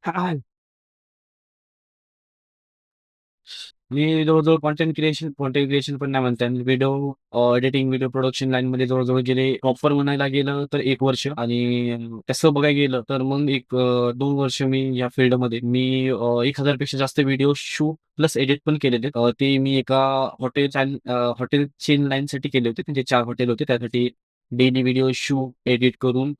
हां, मी जवळ-जवळ content creation पण नाही म्हणता येईल. व्हिडिओ एडिटिंग, व्हिडिओ प्रोडक्शन लाईनमध्ये जवळ-जवळ गेले प्रॉपर म्हणायला गेलं तर 1 वर्ष आणि तसं बघायला गेलं तर मग एक 2 वर्ष मी या फील्डमध्ये. मी 1000 पेक्षा जास्त व्हिडिओ शूट प्लस एडिट पण केलेले. ते मी एका हॉटेल चेन लाईनसाठी केले होते. त्यांचे 4 हॉटेल होते. त्यासाठी डेली व्हिडिओ शूट, एडिट करून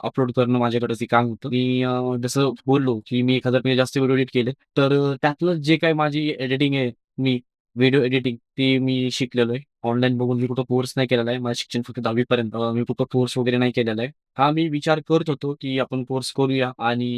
अपलोड करणं माझ्याकडे ते काम होतं. मी जसं बोललो, की मी 1000 पेक्षा जास्त व्हिडिओ एडिट केले. तर त्यातलं जे काही माझी एडिटिंग आहे, मी व्हिडिओ एडिटिंग ते मी शिकलेलो आहे. ऑनलाईन बघून मी कुठं कोर्स नाही केलेला आहे. माझं शिक्षण फक्त 10वी पर्यंत. मी कुठं कोर्स वगैरे नाही केलेला आहे. हां, मी विचार करत होतो, की आपण कोर्स करूया आणि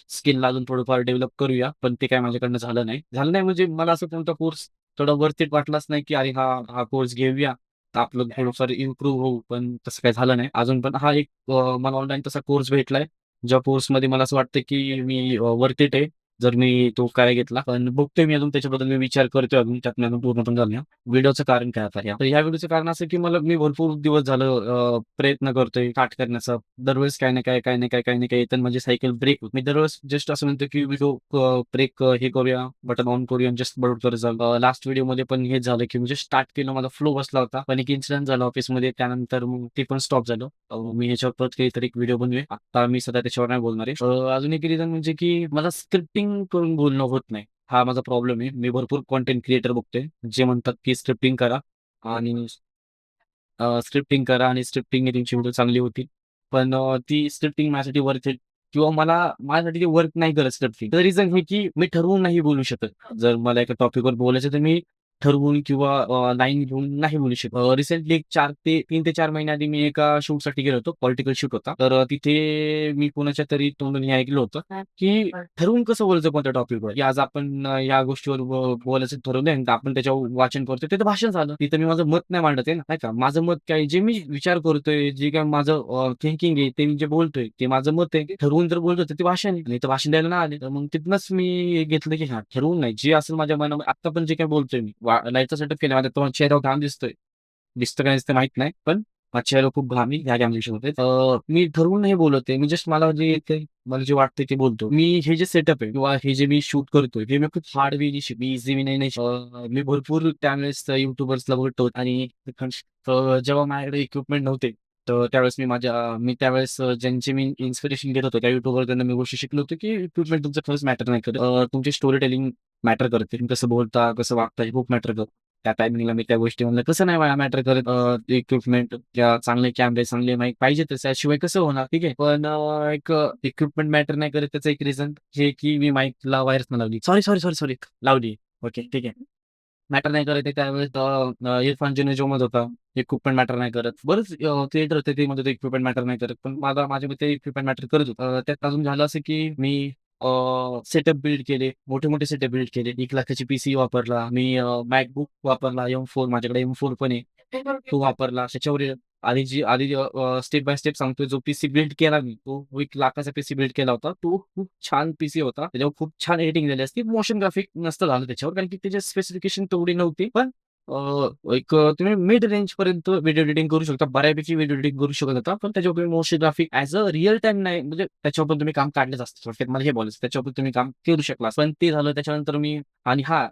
स्किलला अजून थोडंफार डेव्हलप करूया. पण ते काय माझ्याकडनं झालं नाही. झालं नाही म्हणजे मला असं कोणता कोर्स थोडा वर्थ इट वाटलाच नाही, की अरे हा कोर्स घेऊया. तर आपलं थोडंफार इम्प्रूव्ह होऊ. पण तसं काही झालं नाही. अजून पण हा एक मला ऑनलाईन तसा कोर्स भेटलाय. ज्या कोर्समध्ये मला असं वाटतं, की मी वर्थ इट आहे. जर मी तो काय घेतला. पण बघतोय मी अजून त्याच्याबद्दल मी विचार करतोय अजून त्यात मी अजून पूर्ण पण झालं नाही. व्हिडिओचं कारण काय आता तर ह्या व्हिडिओचं कारण असं की मी भरपूर दिवस झालं प्रयत्न करतोय स्टार्ट करण्याचा. दरवेळेस काही ना काही, काही ना काही, काही ना काही येतं माझी सायकल ब्रेक होते. मी दरवेळेस जस्ट असं म्हणतो की व्हिडिओ ब्रेक हे करूया, बटन ऑन करूया जस्ट बरोबर करत जाऊ. लास्ट व्हिडिओमध्ये पण हेच झालं की म्हणजे स्टार्ट केलं माझा फ्लो बसला होता. पण एक इन्सिडेंट झाला ऑफिसमध्ये त्यानंतर मग ते पण स्टॉप झालं. मी ह्याच्यावर परत काहीतरी एक व्हिडिओ बनवूया. आता मी सध्या त्याच्यावर नाही बोलणार आहे. अजून एक रिझन म्हणजे की मला स्क्रिप्टिंग करून बोलणं होत नाही. हा माझा प्रॉब्लेम आहे. मी भरपूर कंटेंट क्रिएटर बघतोय, जे म्हणतात की स्क्रिप्टिंग करा आणि स्क्रिप्टिंग करा आणि स्क्रिप्टिंगने तुमची व्हिडिओ चांगली होतील. पण ती स्क्रिप्टिंग माझ्यासाठी वर्थ इट किंवा माझ्यासाठी ते वर्क नाही करत स्क्रिप्टिंग. तर रिझन हे की मी ठरवून नाही बोलू शकत. जर मला एका टॉपिकवर बोलायचं तर मी ठरवून किंवा लाईन घेऊन नाही बोलू शकत. रिसेंटली एक 3 ते 4 महिने आधी मी एका शूटसाठी गेलो होतो. पॉलिटिकल शूट होता. तर तिथे मी कोणाच्या तरी तोंडून हे ऐकलं होतं, की ठरवून कसं बोलायचं कोणत्या टॉपिकवर, की आज आपण या गोष्टीवर बोलायचं ठरवलंय आणि आपण त्याच्यावर वाचन करतोय. ते तर भाषण झालं. तिथं मी माझं मत नाही मांडत आहे ना, नाही का? माझं मत काय जे मी विचार करतोय, जे काही माझं थिंकिंग आहे, ते मी जे बोलतोय, ते माझं मत आहे. ठरवून जर बोलतोय तर ते भाषण आहे. नाही तर भाषण द्यायला नाही आले. तर मग तिथनंच मी घेतलं, की हां, ठरवून नाही. जे असेल माझ्या मनामध्ये आत्ता पण जे काही बोलतोय मी, लाईटचा सेटअप केला. माझ्या चेहऱ्यावर घाम दिसतोय. दिसतं का दिसतं माहीत नाही. पण माझ्या चेहऱ्यावर खूप घाम आहे ह्या कॉम्बिनेशनमध्ये. मी ठरवून नाही बोलत आहे. मी जस्ट मला जे येतंय, मला जे वाटतंय ते बोलतो. मी हे जे सेटअप आहे किंवा हे जे मी शूट करतोय, हे मी खूप हार्ड वेनी मी इझी वे नाही मी भरपूर त्यावेळेस YouTubeर्सला बघतो आणि जेव्हा माझ्याकडे इक्विपमेंट नव्हते, तर त्यावेळेस मी त्यावेळेस ज्यांची मी इन्स्पिरेशन घेत होतो, त्या YouTubeरकडनं मी गोष्टी शिकलो होतो, की इक्विपमेंट तुमचं खरंच मॅटर नाही करत. तुमची स्टोरी टेलिंग मॅटर करते. तुम्ही कसं बोलता, कसं वागता हे खूप मॅटर करतं. त्या टायमिंगला मी त्या गोष्टी म्हणलं, कसं नाही मॅटर करत इक्विपमेंट किंवा चांगले कॅमेरे, चांगले माईक पाहिजे त्याशिवाय कसं होणार? ठीक आहे. पण एक इक्विपमेंट मॅटर नाही करत त्याचं एक रिझन हे की मी माईकला वायरच नाही लावली. सॉरी, सॉरी, सॉरी, सॉरी लावली. ओके, ठीक आहे. मॅटर नाही करत आहे त्यावेळेस इरफान जुनेजोमत होता. इक्विपमेंट मॅटर नाही करत. बरेच क्रिएटर होते ते म्हणत होते इक्विपमेंट मॅटर नाही करत. पण माझ्या मते इक्विपमेंट मॅटर करत होतं. त्यात अजून झालं असं की मी सेटअप बिल्ड केले. मोठे-मोठे सेटअप बिल्ड केले. 1,00,000 ची पीसी वापरला. मी MacBook वापरला. M4 माझ्याकडे M4 पण आहे. तो वापरला. त्याच्यावर आधी स्टेप बाय स्टेप सांगतोय. जो पीसी बिल्ड केला मी, तो 1,00,000 चा पीसी बिल्ड केला होता. तो खूप छान पीसी होता. त्याच्यावर खूप छान एडिटिंग झाली असती. मोशन ग्राफिक नसतं झालं त्याच्यावर कारण की त्याची स्पेसिफिकेशन तेवढी नव्हती. पण तुम्ही मिड रेंज पर्यंत व्हिडिओ एडिटिंग करू शकता. बऱ्यापैकी व्हिडिओ एडिटिंग करू शकत होता. पण त्याच्यावर तुम्ही motion graphic as a real time नाही म्हणजे त्याच्यावर पण तुम्ही काम काढलंच असतं. थोडक्यात मला हे बोलायचं. त्याच्यावर पण तुम्ही काम करू शकला. पण ते झालं त्याच्यानंतर मी आणि हां,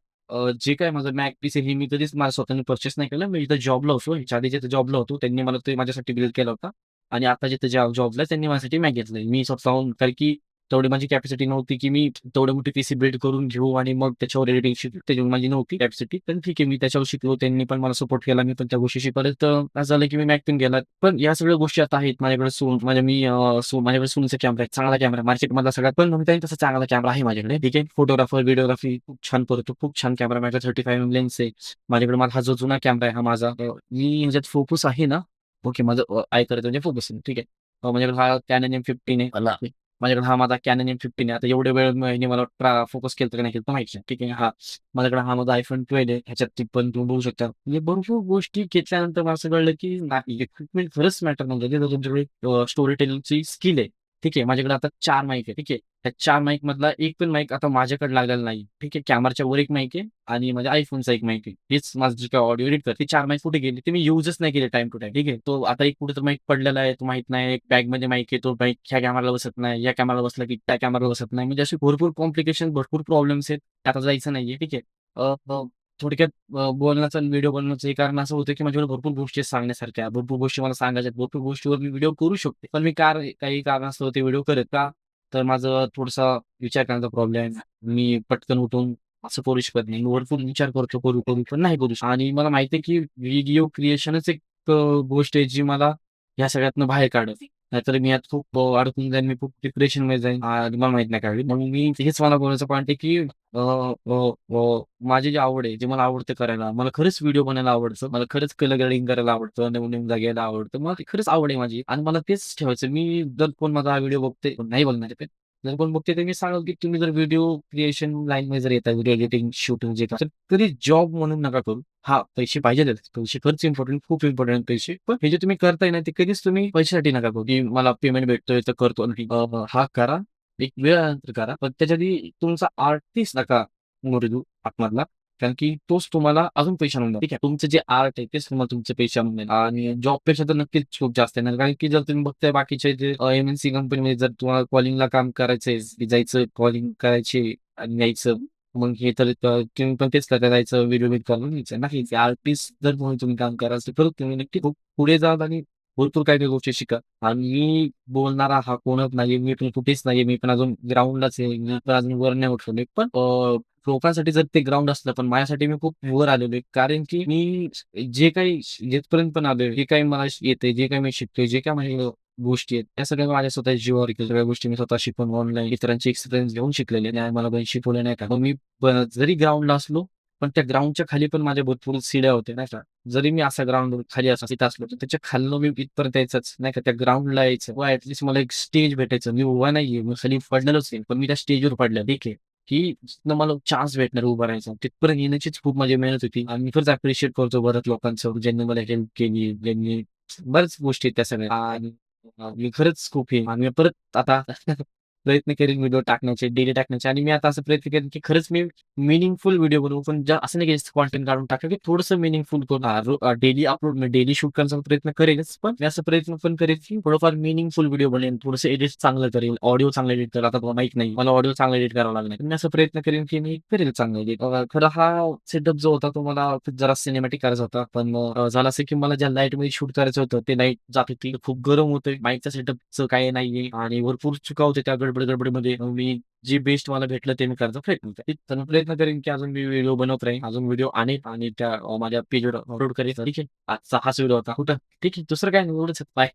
जे काही माझं Mac पीसी हे मी कधीच माझ्या स्वतःने पर्चेस नाही केलं. मी इथं जॉबला होतो. ह्याच्या आधी जिथे जॉबला होतो त्यांनी मला ते माझ्यासाठी बिल्ड केला होता आणि आता जिथे जॉबला आहे त्यांनी माझ्यासाठी Mac घेतलंय. मी स्वतःहून कारण की तेवढी माझी कॅपॅसिटी नव्हती, की मी तेवढे मोठी पीसी बिल्ड करून घेऊ आणि मग त्याच्यावर एडिटिंग शिकू. त्याच्यावर माझी नव्हती कॅपॅसिटी. पण ठीक आहे, मी त्याच्यावर शिकलो. त्यांनी पण मला सपोर्ट केला. मी पण त्या गोष्टी शिकलो. परत असं झालं, की मी Mac पण गेला. पण या सगळ्या गोष्टी आता आहेत माझ्याकडे माझ्याकडे Sonyचा कॅमेरा आहे. चांगला कॅमेरा मार्केटमधला सगळ्यात पण म्हणता येईल तसा चांगला कॅमेरा आहे माझ्याकडे. ठीक आहे. फोटोग्राफर, व्हिडिओग्राफी खूप छान करतो. खूप छान कॅमेरा माझ्याकडे 35 एम लेन्स आहे. माझ्याकडे हा जो जुना कॅमेरा आहे हा माझा. मी ह्याच्यात फोकस आहे ना, ओके माझं आय करायचं म्हणजे फोकस ठीक आहे. माझ्याकडे हा Canon M15 आहे. माझ्याकडे हा माझा Canon M15 आहे. आता एवढ्या वेळ ह्याने मला फोकस केलं का नाही केलं तर माहिती नाही. ठीक आहे. माझ्याकडे हा माझा iPhone 12 आहे. ह्याच्यात पण तुम्ही बघू शकता. म्हणजे भरपूर गोष्टी घेतल्यानंतर मला असं कळलं, की नाही इक्विपमेंट खरंच मॅटर नव्हतं. ते तुमच्याकडे स्टोरी टेलिंगची स्किल आहे. ठीक आहे. माझ्याकडे आता 4 माईक आहे. ठीक आहे. त्या 4 माईक मधला एक पण माईक आता माझ्याकडे लागलेला नाही. ठीक आहे. कॅमेराच्या वर एक माईक आहे आणि माझ्या iPhoneचा एक माईक आहे. हेच माझं जे काही ऑडिओ एडिट करते 4 माईक कुठे गेले? ते मी युजच नाही केले टाईम टू टाईम. ठीक आहे. तो आता एक कुठेतरी माईक पडलेला आहे. तो माहीत नाही. एक बॅगमध्ये माईक आहे. तो माईक ह्या कॅमेराला बसत नाही. या कॅमेराला बसला की त्या कॅमेराला बसत नाही. म्हणजे असे भरपूर कॉम्प्लिकेशन, भरपूर प्रॉब्लेम्स आहेत. आता जायचं नाहीये. ठीक आहे. अ, अ, थोडक्यात बोलण्याचं आणि व्हिडिओ बनवण्याचं हे कारण असं होतं, की माझ्याकडे भरपूर गोष्टी आहेत सांगण्यासारख्या. भरपूर गोष्टी मला सांगायच्या आहेत. भरपूर गोष्टीवर मी व्हिडिओ करू शकतो. पण मी काही कारणास्तव ते व्हिडिओ करत का? तर माझं थोडासा विचार करण्याचा प्रॉब्लेम. मी पटकन उठून असं करू शकत नाही. मी भरपूर विचार करतो, करू, करू, पण नाही करू शकत. आणि मला माहिती आहे, की व्हिडिओ क्रिएशनच एक गोष्ट आहे, जी मला ह्या सगळ्यातनं बाहेर काढेल. नाहीतर मी यात खूप अडकून जाईन. मी खूप डिप्रेशनमध्ये जाईन आणि मला माहीत नाही काय होईल. म्हणून मी हेच मला बोलायचं पॉइंट आहे, की अ, अ, अ, माझी जी आवड आहे, जे मला आवडतं करायला, मला खरंच व्हिडिओ बनायला आवडतं. मला खरंच कलर ग्रेडिंग करायला आवडतं. नवीन-नवीन जागा यायला आवडतं. मला ती खरंच आवड आहे माझी आणि मला तेच ठेवायचं. मी जर कोण माझा हा व्हिडिओ बघते, नाही बघणार आहे ते. जर कोण बघते तर मी सांगेल, की तुम्ही जर व्हिडिओ क्रिएशन लाईनमध्ये जर येताय, व्हिडिओ एडिटिंग, शूटिंग जे तर कधी जॉब म्हणून नका करू. हां, पैसे पाहिजेतच. पैसे खर्च इम्पोर्टंट, खूप इम्पोर्टंट पैसे. पण हे जे तुम्ही करताय ना, ते कधीच तुम्ही पैशासाठी नका करू, की मला पेमेंट भेटतोय तर करतो आणि हा करा. एक वेळानंतर करा. पण त्याच्या आधी तुमचा आर्टिस्ट नका मरू देऊ आतमधला. कारण की तोच तुम्हाला अजून पैसे आणून देईल. ठीक आहे. तुमचं जे आर्ट आहे तेच तुम्हाला तुमचे पैसे आणून देईल आणि जॉबपेक्षा तर नक्कीच खूप जास्त आहे. कारण की जर तुम्ही बघताय बाकीचे जे एम-एन-सी कंपनीमध्ये जर तुम्हाला कॉलिंगला काम करायचंय, जायचं कॉलिंग करायची आणि यायचं. मग हे तर तुम्ही पण तेच करता जायचं व्हिडिओ मेक करून यायचं. नाही आर्टिस्ट जर म्हणून तुम्ही काम कराल तर खरंच तुम्ही नक्की खूप पुढे जाल आणि भरपूर काही-काही गोष्टी शिका. आणि मी बोलणारा हा कोणच नाहीये. मी पण कुठेच नाहीये. मी पण अजून ग्राउंडलाच आहे. मी पण अजून वर नाही उठलेलो. पण लोकांसाठी जर ते ग्राउंड असलं, पण माझ्यासाठी मी खूप वर आलेलो आहे. कारण की मी जे काही जिथपर्यंत पण आलोय, जे काही मला येतंय, जे काही मी शिकतोय, जे काही माझ्या गोष्टी आहेत, त्या सगळ्या माझ्या स्वतःच्या जीवावर केल्या. सगळ्या गोष्टी मी स्वतः शिकून ऑनलाईन इतरांचे एक्सपिरियन्स घेऊन शिकलेले आणि मला कोणी शिकवलं नाही का. मग मी जरी ग्राउंडला असलो, पण त्या ग्राउंडच्या खाली पण माझ्या भरपूर सीड्या होत्या नाही का. जरी मी असा ग्राउंड खाली तिथं असलो, तर त्याच्या खालनं मी इथपर्यंत यायचंच नाही का. त्या ग्राउंडला यायचं व ॲटलीस्ट मला एक स्टेज भेटायचं. मी उभा नाहीये, मी खाली पडलेलोच आहे. पण मी त्या स्टेजवर पडलेलो. ठीक आहे. की जिथनं मला चान्स भेटणार उभा राहायचा. तिथपर्यंत येण्याचीच खूप माझी मेहनत होती आणि मी खरंच अप्रिशिएट करतो बऱ्याच लोकांचं, ज्यांनी मला हेल्प केली, ज्यांनी बऱ्याच गोष्टी आहेत त्या सगळ्या आणि मी खरंच खूप हे आणि मी परत आता प्रयत्न करीन व्हिडिओ टाकण्याचे, डेली टाकण्याचे आणि मी आता असं प्रयत्न करेन, की खरंच मी मीनिंगफुल व्हिडिओ बनवू. पण असं नाही की कंटेंट काढून टाका, की थोडंसं मीनिंगफुल करून डेली अपलोड मी डेली शूट करण्याचा प्रयत्न करेनच. पण मी असं प्रयत्न पण करेन, की थोडंफार मीनिंगफुल व्हिडिओ बनेन. थोडंसं एडिट चांगलं करेन. ऑडिओ चांगलं एडिट करेल. आता माहीत नाही. मला ऑडिओ चांगला एडिट करावा लागणार. मी असं प्रयत्न करेन, की मी करेल चांगलं एडिट. खरं हा सेटअप जो होता तो मला जरा सिनेमॅटिक करायचा होता. पण झालं असं, की मला ज्या लाईटमध्ये शूट करायचं होतं, ते लाईट जात होती. खूप गरम होतंय. माईकच्या सेटअपचं काही नाहीये आणि भरपूर चुका होत्या त्या गडबड-गडबडमध्ये. मग मी जे बेस्ट मला भेटलं ते मी करायचा प्रयत्न केला. तर मी प्रयत्न करेन, की अजून मी व्हिडिओ बनवत राहीन. अजून व्हिडिओ आणेन आणि त्या माझ्या पेजवर अपलोड करेन. ठीक आहे. आजचा हाच व्हिडिओ होता. कुठं ठीक आहे. दुसरं काय नाही एवढंच. बाय.